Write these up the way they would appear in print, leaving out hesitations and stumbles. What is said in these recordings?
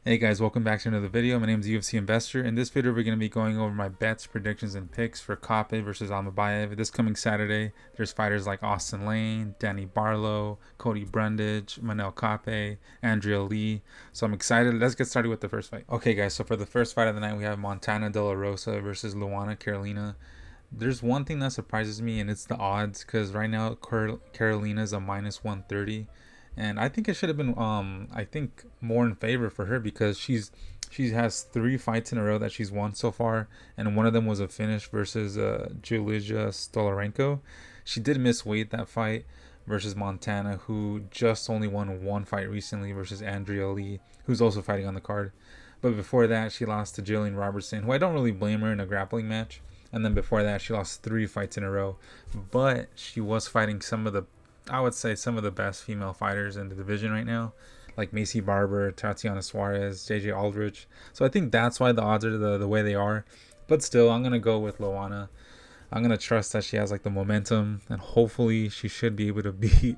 Hey guys, welcome back to another video. My name is UFC Investor. In this video, we're going to be going over my bets, predictions, and picks for Kape versus Almabayev. This coming Saturday, there's fighters like Austen Lane, Danny Barlow, Cody Brundage, Manel Kape, Andrea Lee. So I'm excited. Let's get started with the first fight. Okay guys, so for the first fight of the night, we have Montana De La Rosa versus Luana Carolina. There's one thing that surprises me, and it's the odds, because right now Carolina is a minus 130, and I think it should have been I think more in favor for her because she has three fights in a row that she's won so far, and one of them was a finish versus Julia Stolarenko. She did miss weight that fight versus Montana, who just only won one fight recently versus Andrea Lee, who's also fighting on the card. But before that, she lost to Julian Robertson, who I don't really blame her in a grappling match. And then before that, she lost three fights in a row. But she was fighting I would say, some of the best female fighters in the division right now, like Macy Barber, Tatiana Suarez, JJ Aldrich. So I think that's why the odds are the way they are. But still, I'm going to go with Loana. I'm going to trust that she has like the momentum, and hopefully she should be able to beat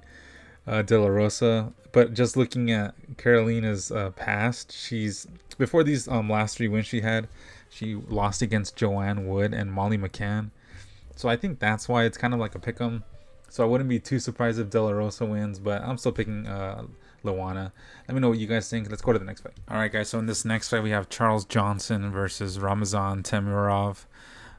De La Rosa. But just looking at Carolina's past, she's before these last three wins she lost against Joanne Wood and Molly McCann. So I think that's why it's kind of like a pick 'em. So I wouldn't be too surprised if De La Rosa wins, but I'm still picking Luana. Let me know what you guys think. Let's go to the next fight. All right, guys. So in this next fight, we have Charles Johnson versus Ramazan Temirov.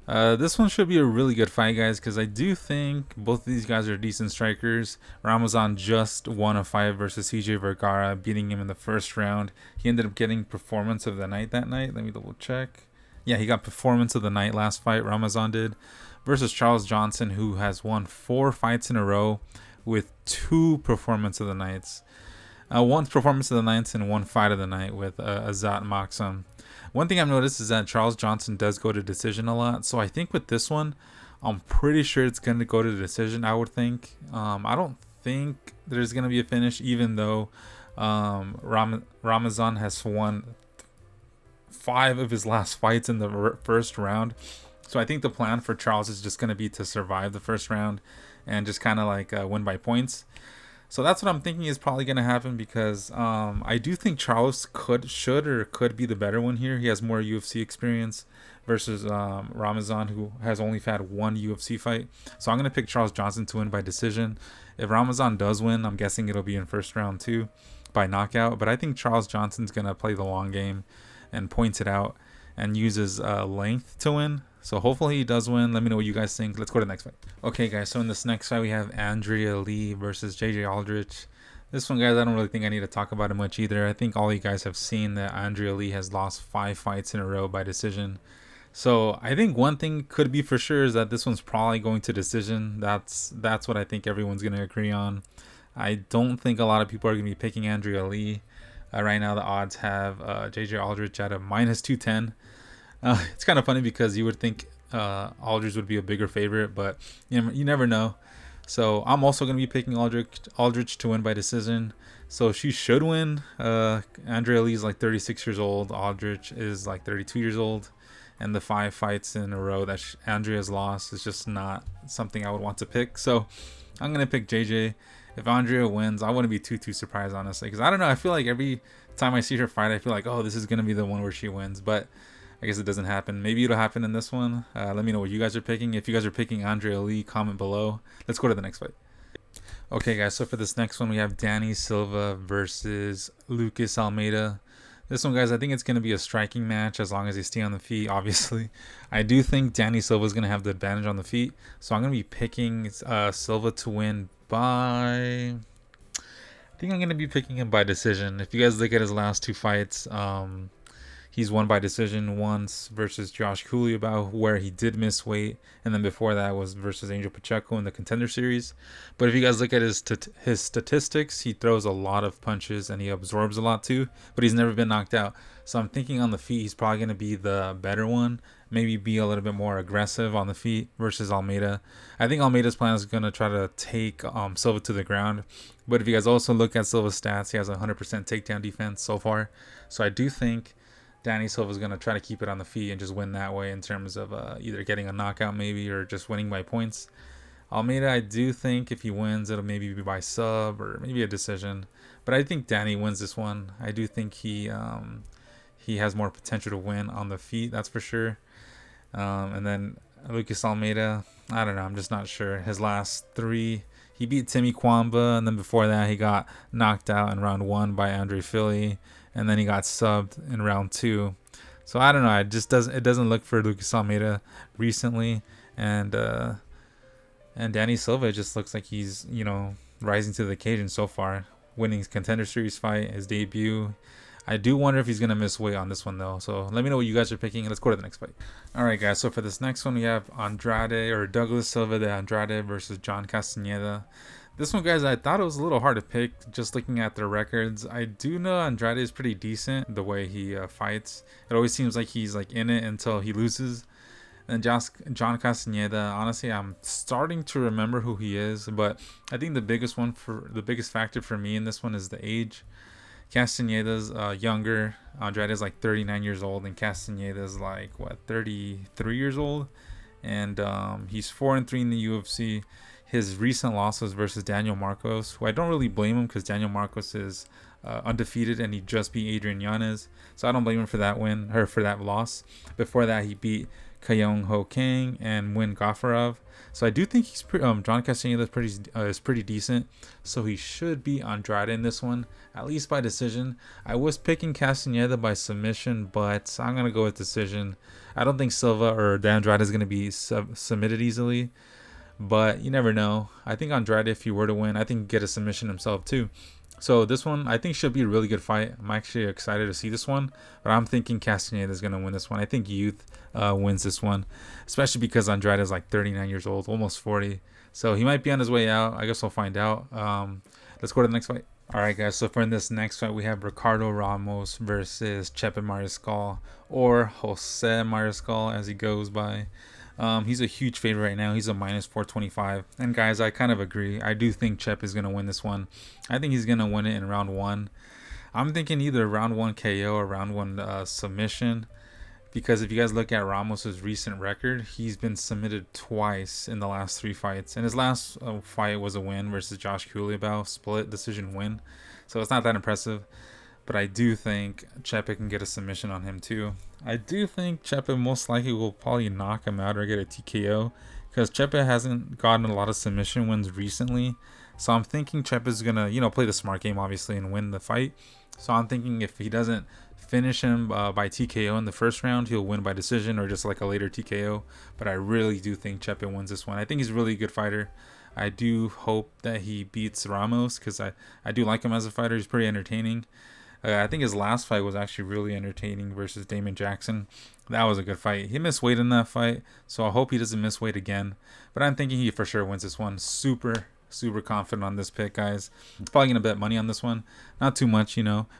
This one should be a really good fight, guys, because I do think both of these guys are decent strikers. Ramazan just won a fight versus CJ Vergara, beating him in the first round. He ended up getting performance of the night that night. Let me double check. Yeah, he got performance of the night last fight, Ramazan did, versus Charles Johnson, who has won four fights in a row with two performance of the nights. One performance of the nights and one fight of the night with Azat Maksum. One thing I've noticed is that Charles Johnson does go to decision a lot. So I think with this one, I'm pretty sure it's going to go to the decision, I would think. I don't think there's going to be a finish, even though Ramazan has won five of his last fights in the first round. So I think the plan for Charles is just going to be to survive the first round and just kind of like win by points. So that's what I'm thinking is probably going to happen, because I do think Charles could be the better one here. He has more UFC experience versus Ramazan, who has only had one UFC fight. So I'm going to pick Charles Johnson to win by decision. If Ramazan does win, I'm guessing it'll be in first round too by knockout. But I think Charles Johnson's going to play the long game and points it out and uses length to win. So hopefully he does win. Let me know what you guys think. Let's go to the next fight. Okay, guys. So in this next fight, we have Andrea Lee versus JJ Aldrich. This one, guys, I don't really think I need to talk about it much either. I think all you guys have seen that Andrea Lee has lost five fights in a row by decision. So I think one thing could be for sure is that this one's probably going to decision. That's what I think everyone's going to agree on. I don't think a lot of people are going to be picking Andrea Lee. Right now, the odds have JJ Aldrich at a minus 210. It's kind of funny because you would think Aldrich would be a bigger favorite, but you never know. So I'm also going to be picking Aldrich to win by decision. So she should win. Andrea Lee is like 36 years old. Aldrich is like 32 years old. And the five fights in a row that Andrea's lost is just not something I would want to pick. So I'm going to pick JJ. If Andrea wins, I wouldn't be too surprised, honestly, because I don't know. I feel like every time I see her fight, I feel like, oh, this is going to be the one where she wins. But I guess it doesn't happen. Maybe it'll happen in this one. Let me know what you guys are picking. If you guys are picking Andrea Lee, comment below. Let's go to the next fight. Okay, guys. So for this next one, we have Danny Silva versus Lucas Almeida. This one, guys, I think it's going to be a striking match as long as they stay on the feet, obviously. I do think Danny Silva is going to have the advantage on the feet. So I'm going to be picking Silva to win by... I think I'm going to be picking him by decision. If you guys look at his last two fights, he's won by decision once versus Josh Culibao, where he did miss weight, and then before that was versus Angel Pacheco in the Contender Series. But if you guys look at his statistics, he throws a lot of punches and he absorbs a lot too, but he's never been knocked out. So I'm thinking on the feet, he's probably going to be the better one. Maybe be a little bit more aggressive on the feet versus Almeida. I think Almeida's plan is going to try to take Silva to the ground. But if you guys also look at Silva's stats, he has a 100% takedown defense so far. So I do think Danny Silva is going to try to keep it on the feet and just win that way in terms of either getting a knockout maybe or just winning by points. Almeida, I do think if he wins, it'll maybe be by sub or maybe a decision. But I think Danny wins this one. I do think he he has more potential to win on the feet, that's for sure. And then Lucas Almeida, I don't know, I'm just not sure. His last 3, he beat Timmy Kwamba, and then before that he got knocked out in round 1 by Andre Philly, and then he got subbed in round 2. So I don't know, it doesn't look for Lucas Almeida recently, and Danny Silva just looks like he's, rising to the occasion so far, winning his Contender Series fight, his debut. I do wonder if he's going to miss weight on this one, though. So let me know what you guys are picking. Let's go to the next fight. All right, guys. So for this next one, we have Andrade or Douglas Silva de Andrade versus John Castañeda. This one, guys, I thought it was a little hard to pick just looking at their records. I do know Andrade is pretty decent the way he fights. It always seems like he's like in it until he loses. And John Castañeda, honestly, I'm starting to remember who he is, but I think the biggest factor for me in this one is the age. Castañeda's younger. Andrade is like 39 years old, and Castañeda's like 33 years old, and he's 4-3 in the UFC. His recent losses versus Daniel Marcos, who I don't really blame him because Daniel Marcos is undefeated and he just beat Adrian Yanez, so I don't blame him for that win or for that loss. Before that, he beat Kyung Ho Kang and Win Gaffarov. So I do think he's John Castañeda is pretty decent. So he should beat Andrade in this one, at least by decision. I was picking Castañeda by submission, but I'm gonna go with decision. I don't think Silva or De Andrade is gonna be submitted easily, but you never know. I think Andrade, if he were to win, I think he'd get a submission himself too. So this one, I think, should be a really good fight. I'm actually excited to see this one, but I'm thinking Castañeda is going to win this one. I think youth wins this one, especially because Andrade is like 39 years old, almost 40. So he might be on his way out. I guess we'll find out. Let's go to the next fight. All right, guys. So for this next fight, we have Ricardo Ramos versus Chepe Mariscal, or Jose Mariscal as he goes by. He's a huge favorite right now. He's a minus 425. And guys, I kind of agree. I do think Chepe is going to win this one. I think he's going to win it in round 1. I'm thinking either round 1 KO or round 1 submission. Because if you guys look at Ramos's recent record, he's been submitted twice in the last 3 fights. And his last fight was a win versus Josh Culibao, split decision win. So it's not that impressive. But I do think Chepe can get a submission on him too. I do think Chepe most likely will probably knock him out or get a TKO, because Chepe hasn't gotten a lot of submission wins recently. So I'm thinking Chepe is going to, play the smart game, obviously, and win the fight. So I'm thinking if he doesn't finish him by TKO in the first round, he'll win by decision or just like a later TKO. But I really do think Chepe wins this one. I think he's a really good fighter. I do hope that he beats Ramos, because I do like him as a fighter. He's pretty entertaining. I think his last fight was actually really entertaining versus Damon Jackson. That was a good fight. He missed weight in that fight, so I hope he doesn't miss weight again. But I'm thinking he for sure wins this one. Super confident on this pick, guys. Probably going to bet money on this one. Not too much,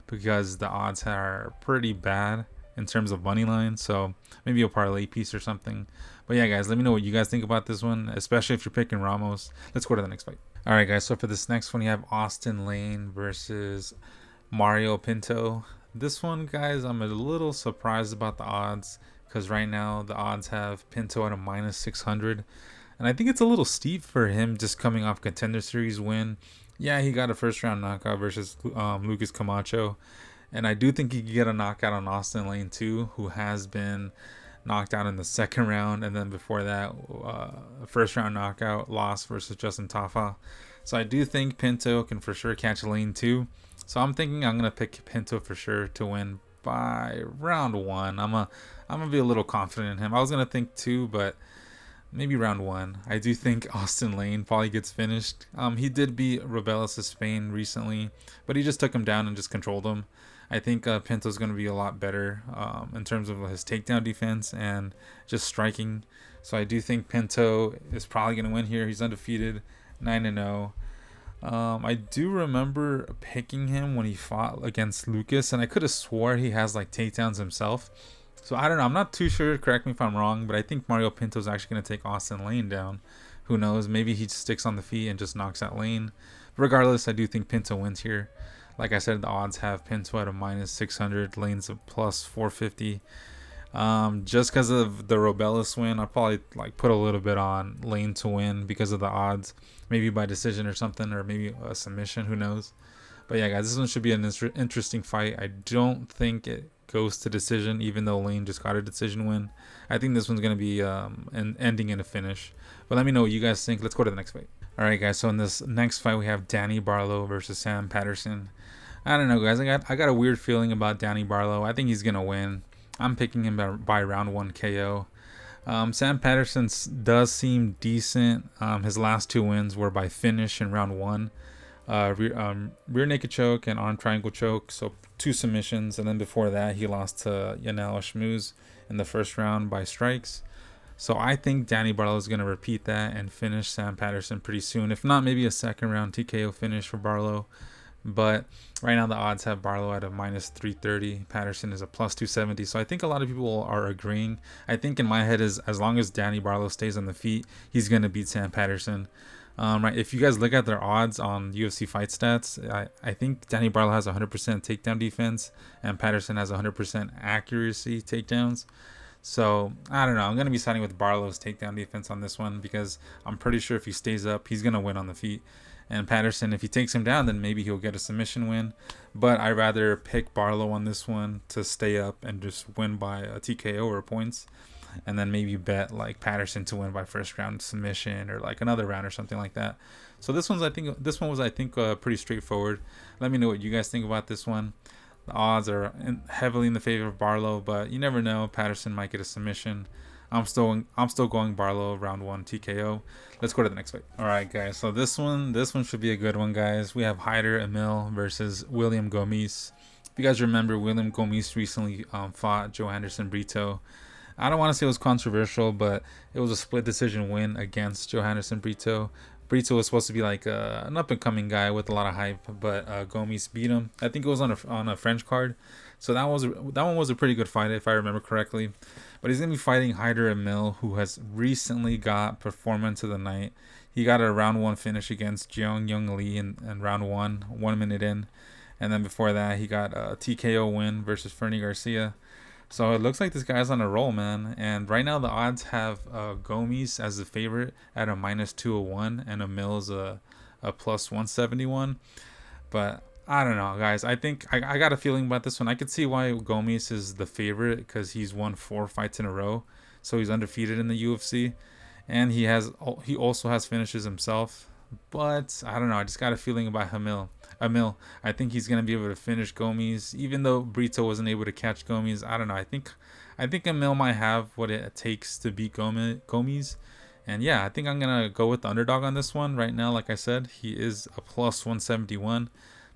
because the odds are pretty bad in terms of money line. So maybe a parlay piece or something. But yeah, guys, let me know what you guys think about this one, especially if you're picking Ramos. Let's go to the next fight. All right, guys. So for this next one, you have Austen Lane versus Mario Pinto. This one, guys, I'm a little surprised about the odds, because right now the odds have Pinto at a minus 600, and I think it's a little steep for him just coming off Contender Series win. Yeah, he got a first round knockout versus Lucas Camacho, and I do think he could get a knockout on Austen Lane too, who has been knocked out in the second round, and then before that a first round knockout loss versus Justin Tafa. So I do think Pinto can for sure catch Lane too. So I'm thinking I'm going to pick Pinto for sure to win by round 1. I'm gonna be a little confident in him. I was going to think 2, but maybe round 1. I do think Austen Lane probably gets finished. He did beat Rubelas of Spain recently, but he just took him down and just controlled him. I think Pinto's going to be a lot better in terms of his takedown defense and just striking. So I do think Pinto is probably going to win here. He's undefeated, 9-0. I do remember picking him when he fought against Lucas, and I could have swore he has like takedowns himself. So I don't know. I'm not too sure. Correct me if I'm wrong, but I think Mario Pinto is actually going to take Austen Lane down. Who knows? Maybe he sticks on the feet and just knocks out Lane. Regardless, I do think Pinto wins here. Like I said, the odds have Pinto at a minus 600, Lane's a plus 450. Just because of the Rubelas win, I'll probably put a little bit on Lane to win because of the odds. Maybe by decision or something, or maybe a submission, who knows. But yeah, guys, this one should be an interesting fight. I don't think goes to decision, even though Lane just got a decision win. I think this one's going to be an ending in a finish. But let me know what you guys think. Let's go to the next fight. All right, guys. So in this next fight, we have Danny Barlow versus Sam Patterson. I don't know, guys. I got a weird feeling about Danny Barlow. I think he's going to win. I'm picking him by round 1 KO. Sam Patterson does seem decent. His last 2 wins were by finish in round 1. Rear naked choke and arm triangle choke, so 2 submissions, and then before that he lost to Yanal Shmuz in the first round by strikes. So I think Danny Barlow is going to repeat that and finish Sam Patterson pretty soon. If not, maybe a second round TKO finish for Barlow. But right now the odds have Barlow at a minus 330. Patterson is a plus 270. So I think a lot of people are agreeing. I think in my head is as long as Danny Barlow stays on the feet, he's going to beat Sam Patterson. Right, if you guys look at their odds on UFC Fight Stats, I think Danny Barlow has 100% takedown defense and Patterson has 100% accuracy takedowns. So I don't know. I'm going to be siding with Barlow's takedown defense on this one because I'm pretty sure if he stays up, he's going to win on the feet. And Patterson, if he takes him down, then maybe he'll get a submission win. But I'd rather pick Barlow on this one to stay up and just win by a TKO or points. And then maybe bet like Patterson to win by first round submission or like another round or something like that. So this one was pretty straightforward. Let me know what you guys think about this one. The odds are heavily in the favor of Barlow, but you never know. Patterson might get a submission. I'm still going Barlow round 1 TKO. Let's go to the next fight. All right, guys. So this one should be a good one, guys. We have Hyder Amil versus William Gomis. If you guys remember, William Gomis recently fought Joe Anderson Brito. I don't want to say it was controversial, but it was a split decision win against Joe Anderson Brito. Brito was supposed to be like an up-and-coming guy with a lot of hype, but Gomis beat him. I think it was on a French card, so that one was a pretty good fight if I remember correctly. But he's gonna be fighting Hyder Amil, who has recently got Performance of the Night. He got a round 1 finish against Young Lee in round 1 minute in, and then before that he got a TKO win versus Fernie Garcia. So it looks like this guy's on a roll, man. And right now the odds have Gomis as the favorite at a minus 201 and Amil's a plus 171. But I don't know, guys. I think I got a feeling about this one. I could see why Gomis is the favorite because he's won 4 fights in a row. So he's undefeated in the UFC. And he also has finishes himself. But I don't know. I just got a feeling about Amil. I think he's gonna be able to finish Gomis, even though Brito wasn't able to catch Gomis. I don't know. I think Amil might have what it takes to beat Gomis. And yeah, I think I'm gonna go with the underdog on this one right now. Like I said, he is a plus 171,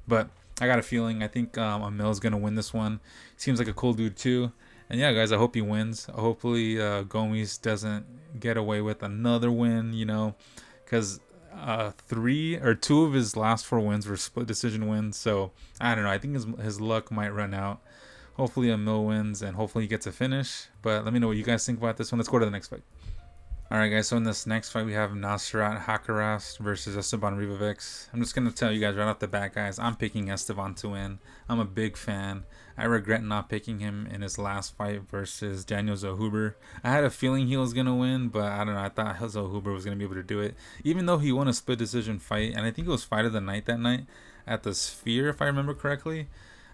but I got a feeling I think Amil's gonna win this one. He seems like a cool dude too. And yeah, guys, I hope he wins. Hopefully, Gomis doesn't get away with another win. Because 2 of his last 4 wins were split decision wins. So I don't know. I think his luck might run out. Hopefully Amil wins and hopefully he gets a finish. But let me know what you guys think about this one. Let's go to the next fight. All right, guys. So in this next fight, we have Nasrat Haqparast versus Esteban Ribovics. I'm just gonna tell you guys right off the bat, guys. I'm picking Esteban to win. I'm a big fan. I regret not picking him in his last fight versus Daniel Zellhuber. I had a feeling he was gonna win, but I don't know. I thought Zellhuber was gonna be able to do it, even though he won a split decision fight, and I think it was Fight of the Night that night at the Sphere, if I remember correctly.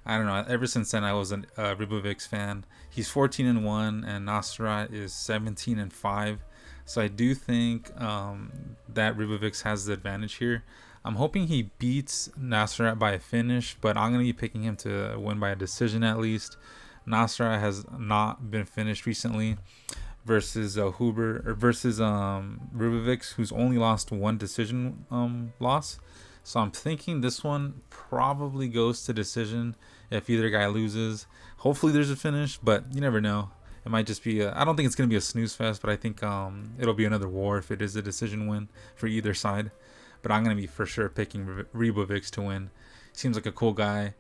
I don't know. Ever since then, I was a Ribovics fan. He's 14-1, and Nasrat is 17-5. So I do think that Ribovics has the advantage here. I'm hoping he beats Nasrat by a finish, but I'm going to be picking him to win by a decision at least. Nasrat has not been finished recently versus Ribovics, who's only lost 1 decision loss. So I'm thinking this one probably goes to decision if either guy loses. Hopefully there's a finish, but you never know. It might just be I don't think it's going to be a snooze fest, but I think it'll be another war if it is a decision win for either side. But I'm going to be for sure picking Ribovics to win. Seems like a cool guy.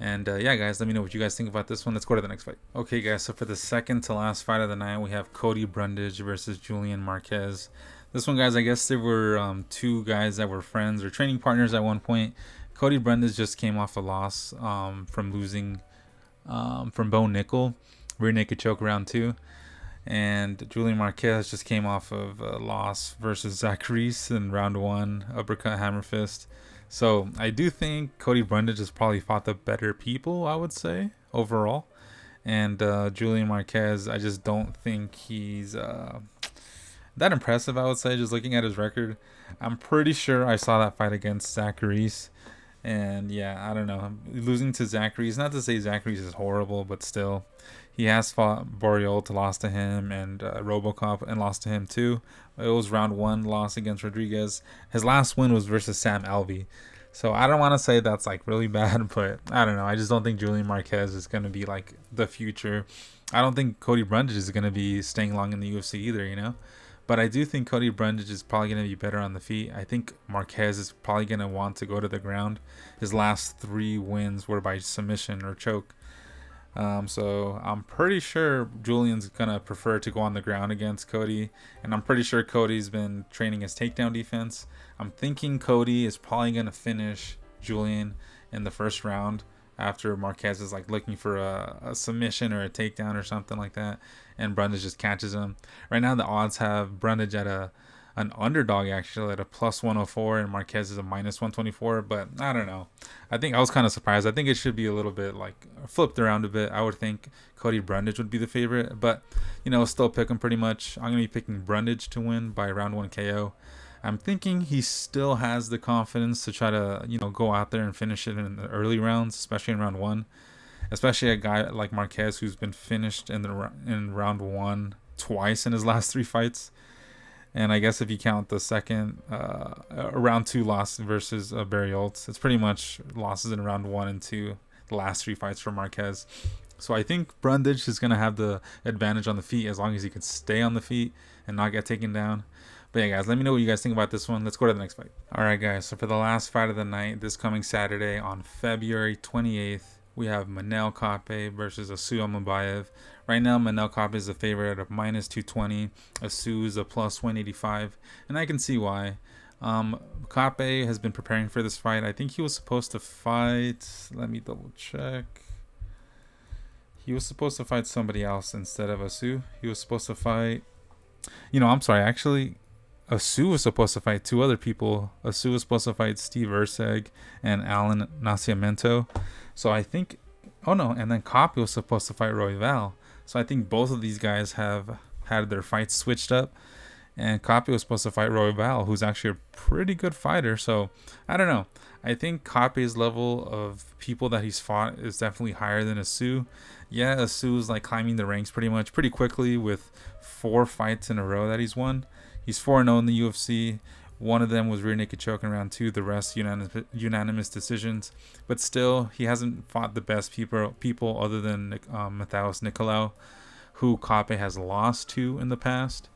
And yeah, guys, let me know what you guys think about this one. Let's go to the next fight. Okay, guys, so for the second to last fight of the night, we have Cody Brundage versus Julian Marquez. This one, guys, I guess there were 2 guys that were friends or training partners at one point. Cody Brundage just came off a loss from losing from Bo Nickel. Rear naked choke round 2. And Julian Marquez just came off of a loss versus Zach Reese in round 1, uppercut hammer fist. So I do think Cody Brundage has probably fought the better people, I would say, overall. And Julian Marquez, I just don't think he's that impressive, I would say, just looking at his record. I'm pretty sure I saw that fight against Zacharias. And yeah, I don't know. Losing to Zacharias, not to say Zacharias is horrible, but still, he has fought Borriol, lost to him, and Robocop, and lost to him too. It was round one loss against Rodriguez. His last win was versus Sam Alvey. So I don't want to say that's like really bad, but I don't know. I just don't think Julian Marquez is going to be like the future. I don't think Cody Brundage is going to be staying long in the UFC either, you know? But I do think Cody Brundage is probably going to be better on the feet. I think Marquez is probably going to want to go to the ground. His last 3 wins were by submission or choke. So I'm pretty sure Julian's going to prefer to go on the ground against Cody. And I'm pretty sure Cody's been training his takedown defense. I'm thinking Cody is probably going to finish Julian in the first round after Marquez is like looking for a submission or a takedown or something like that, and Brundage just catches him. Right now the odds have Brundage at an underdog, actually, at a plus 104, and Marquez is a minus 124. But I don't know. I think I was kind of surprised. I think it should be a little bit like flipped around a bit. I would think Cody Brundage would be the favorite, but still pick him pretty much. I'm gonna be picking Brundage to win by round 1 KO. I'm thinking he still has the confidence to try to, go out there and finish it in the early rounds, especially in round 1. Especially a guy like Marquez, who's been finished in round 1 twice in his last 3 fights. And I guess if you count the second round 2 loss versus Barry Olds, it's pretty much losses in round 1 and 2, the last 3 fights for Marquez. So I think Brundage is going to have the advantage on the feet as long as he can stay on the feet and not get taken down. But yeah, guys, let me know what you guys think about this one. Let's go to the next fight. All right, guys. So for the last fight of the night, this coming Saturday on February 28th, we have Manel Kape versus Asu Almabayev. Right now, Manel Kape is the favorite at minus 220. Asu is a plus 185. And I can see why. Kape has been preparing for this fight. I think he was supposed to fight... Let me double check. He was supposed to fight somebody else instead of Asu. He was supposed to fight... I'm sorry. Actually... Asu was supposed to fight 2 other people. Asu was supposed to fight Steve Erceg and Alan Nascimento. So I think... Oh no, and then Kape was supposed to fight Royval. So I think both of these guys have had their fights switched up. And Kape was supposed to fight Royval, who's actually a pretty good fighter. So I don't know. I think Kape's level of people that he's fought is definitely higher than Asu. Yeah, Asu's like climbing the ranks pretty quickly with 4 fights in a row that he's won. He's 4-0 in the UFC. One of them was rear naked choke in round 2. The rest unanimous decisions. But still, he hasn't fought the best people other than Matheus Nicolau, who Kape has lost to in the past.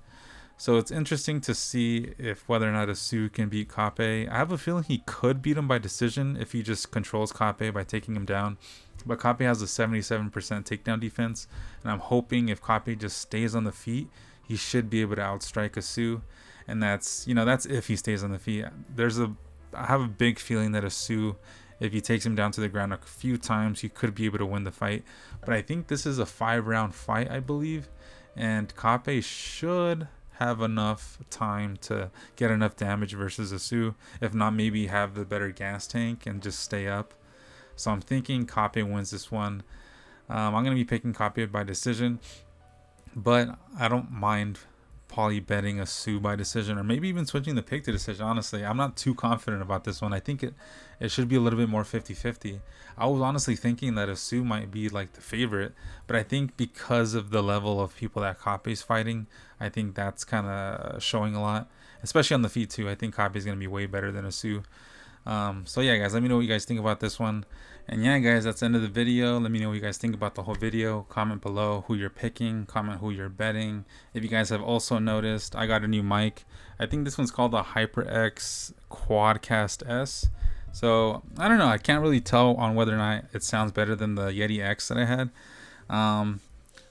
So it's interesting to see if whether or not Asu can beat Kape. I have a feeling he could beat him by decision if he just controls Kape by taking him down. But Kape has a 77% takedown defense. And I'm hoping if Kape just stays on the feet, he should be able to outstrike Asu, and that's if he stays on the feet. I have a big feeling that Asu, if he takes him down to the ground a few times, he could be able to win the fight. But I think this is a 5-round fight, I believe, and Kape should have enough time to get enough damage versus Asu. If not, maybe have the better gas tank and just stay up. So I'm thinking Kape wins this one. I'm going to be picking Kape by decision. But I don't mind probably betting Asu by decision, or maybe even switching the pick to decision. Honestly, I'm not too confident about this one. I think it should be a little bit more 50-50. I was honestly thinking that Asu might be like the favorite, but I think because of the level of people that Kape's fighting, I think that's kind of showing a lot, especially on the feet too. I think Kape's going to be way better than Asu. So yeah, guys, let me know what you guys think about this one. And yeah, guys, that's the end of the video. Let me know what you guys think about the whole video. Comment below who you're picking. Comment who you're betting. If you guys have also noticed, I got a new mic. I think this one's called the HyperX Quadcast S. So I don't know. I can't really tell on whether or not it sounds better than the Yeti X that I had.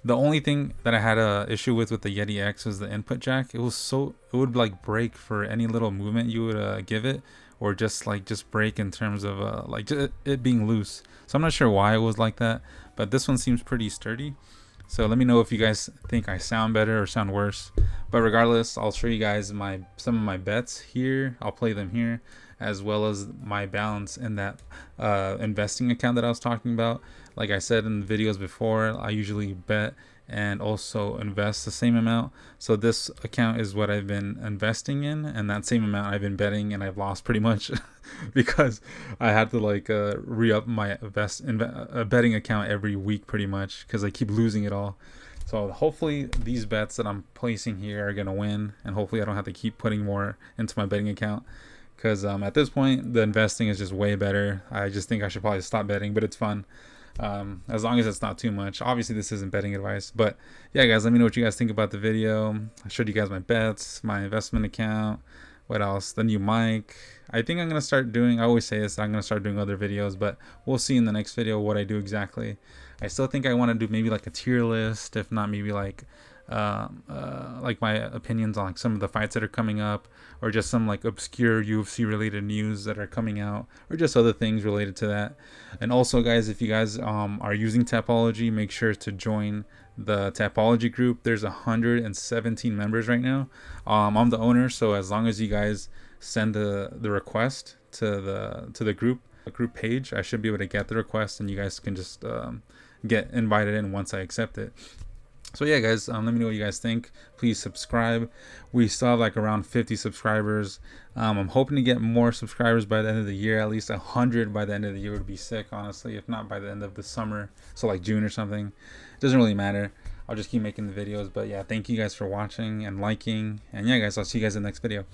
The only thing that I had a issue with the Yeti X was the input jack. It would like break for any little movement you would give it, or just break in terms of it being loose. So I'm not sure why it was like that, but this one seems pretty sturdy. So let me know if you guys think I sound better or sound worse. But regardless, I'll show you guys some of my bets here. I'll play them here, as well as my balance in that investing account that I was talking about. Like I said in the videos before, I usually bet and also invest the same amount. So this account is what I've been investing in, and that same amount I've been betting, and I've lost pretty much because I had to like re-up my betting account every week pretty much, because I keep losing it all. So hopefully these bets that I'm placing here are gonna win, and hopefully I don't have to keep putting more into my betting account, because at this point the investing is just way better. I just think I should probably stop betting, but it's fun. As long as it's not too much. Obviously this isn't betting advice, but yeah guys, let me know what you guys think about the video. I showed you guys my bets, my investment account, what else, the new mic. I think I'm gonna start doing, I always say this, I'm gonna start doing other videos, but we'll see in the next video what I do exactly. I still think I want to do maybe like a tier list, if not maybe like my opinions on like some of the fights that are coming up, or just some like obscure UFC related news that are coming out, or just other things related to that. And also guys, if you guys are using Tapology, make sure to join the Tapology group. There's 117 members right now. I'm the owner, so as long as you guys send the request to the group page, I should be able to get the request, and you guys can just get invited in once I accept it. So yeah guys, let me know what you guys think. Please subscribe. We still have like around 50 subscribers. I'm hoping to get more subscribers by the end of the year. At least 100 by the end of the year would be sick, honestly, if not by the end of the summer, so like June or something. It doesn't really matter, I'll just keep making the videos. But yeah, thank you guys for watching and liking, and yeah guys, I'll see you guys in the next video.